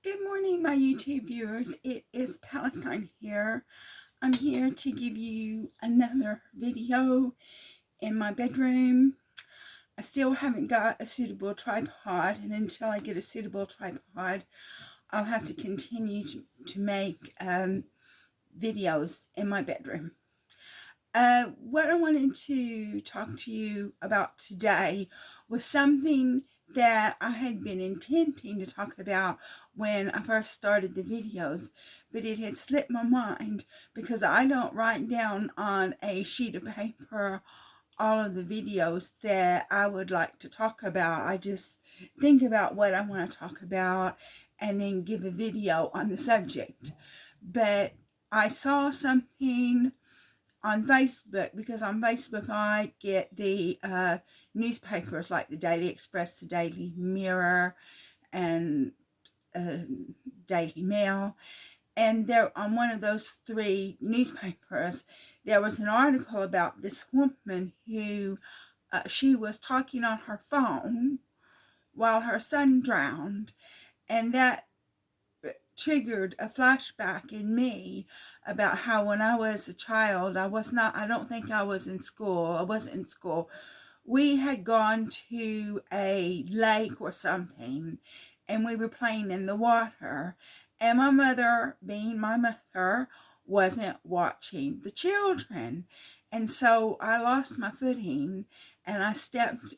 Good morning, my YouTube viewers. It is Palestine here. I'm here to give you another video in my bedroom. I still haven't got a suitable tripod, and until I get a suitable tripod, I'll have to continue to make videos in my bedroom. What I wanted to talk to you about today was something that I had been intending to talk about when I first started the videos, but it had slipped my mind because I don't write down on a sheet of paper all of the videos that I would like to talk about. I just think about what I want to talk about and then give a video on the subject. But I saw something on Facebook, because on Facebook I get the newspapers like the Daily Express, the Daily Mirror, and Daily Mail. And there, on one of those three newspapers, there was an article about this woman who she was talking on her phone while her son drowned, and that triggered a flashback in me about how when I was a child, I don't think I was in school. I wasn't in school. We had gone to a lake or something, and we were playing in the water. And my mother, being my mother, wasn't watching the children. And so I lost my footing, and I stepped,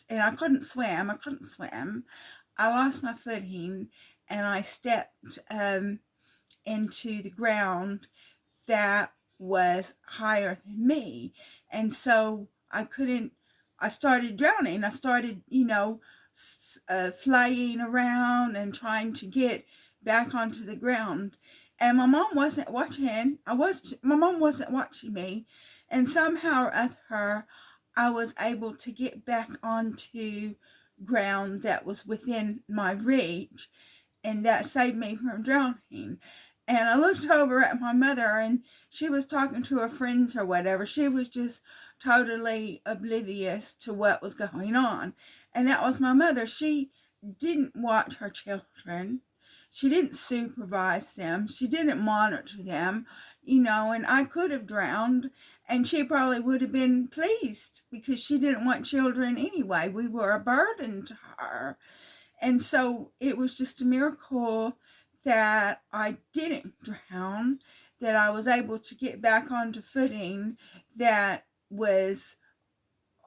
and I couldn't swim. I lost my footing, and I stepped into the ground that was higher than me. And so I started drowning. I started, flying around and trying to get back onto the ground. And my mom wasn't watching. My mom wasn't watching me. And somehow or other, I was able to get back onto ground that was within my reach, and that saved me from drowning. And I looked over at my mother, and she was talking to her friends or whatever. She was just totally oblivious to what was going on. And that was my mother. She didn't watch her children. She didn't supervise them. She didn't monitor them, and I could have drowned, and she probably would have been pleased because she didn't want children anyway. We were a burden to her. And so it was just a miracle that I didn't drown, that I was able to get back onto footing that was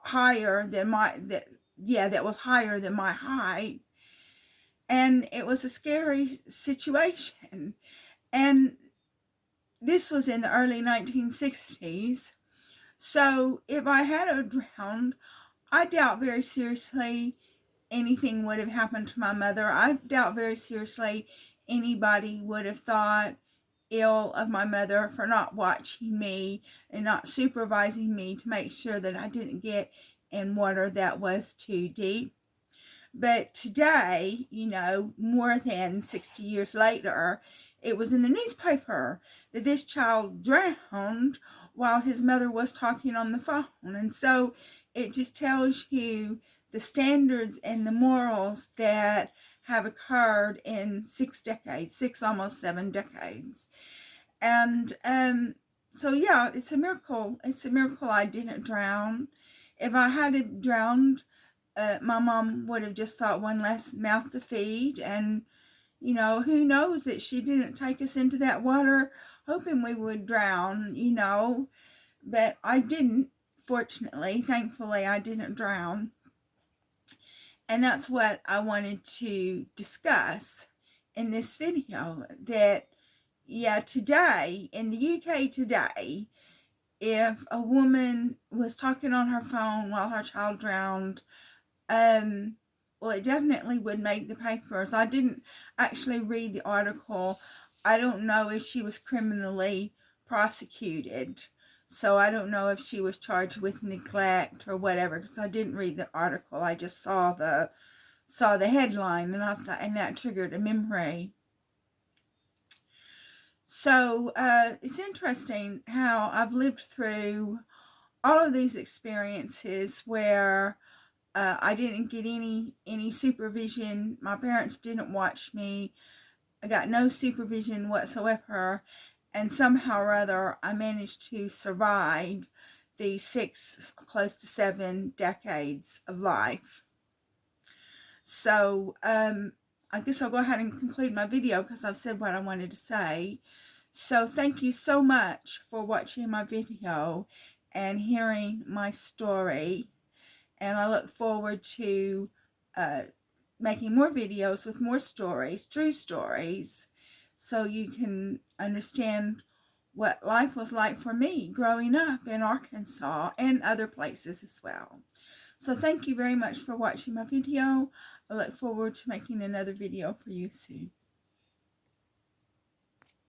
higher than that was higher than my height. And it was a scary situation. And this was in the early 1960s. So if I had drowned, I doubt very seriously anything would have happened to my mother. I doubt very seriously anybody would have thought ill of my mother for not watching me and not supervising me to make sure that I didn't get in water that was too deep. But today, more than 60 years later, it was in the newspaper that this child drowned while his mother was talking on the phone. And so it just tells you the standards and the morals that have occurred in 6 decades, 6, almost 7 decades. And so, yeah, it's a miracle. It's a miracle I didn't drown. If I had drowned, my mom would have just thought one less mouth to feed. And, who knows that she didn't take us into that water hoping we would drown, But I didn't, fortunately. Thankfully, I didn't drown. And that's what I wanted to discuss in this video. That, today, in the UK today, if a woman was talking on her phone while her child drowned, well, it definitely would make the papers. I didn't actually read the article. I don't know if she was criminally prosecuted. So I don't know if she was charged with neglect or whatever, because I didn't read the article. I just saw the headline, and I thought, and that triggered a memory. So it's interesting how I've lived through all of these experiences where I didn't get any supervision. My parents didn't watch me. I got no supervision whatsoever, and somehow or other I managed to survive the 6, close to 7 decades of life. So I guess I'll go ahead and conclude my video because I've said what I wanted to say. So thank you so much for watching my video and hearing my story, and I look forward to making more videos with more stories, true stories, so you can understand what life was like for me growing up in Arkansas and other places as well. So thank you very much for watching my video. I look forward to making another video for you soon.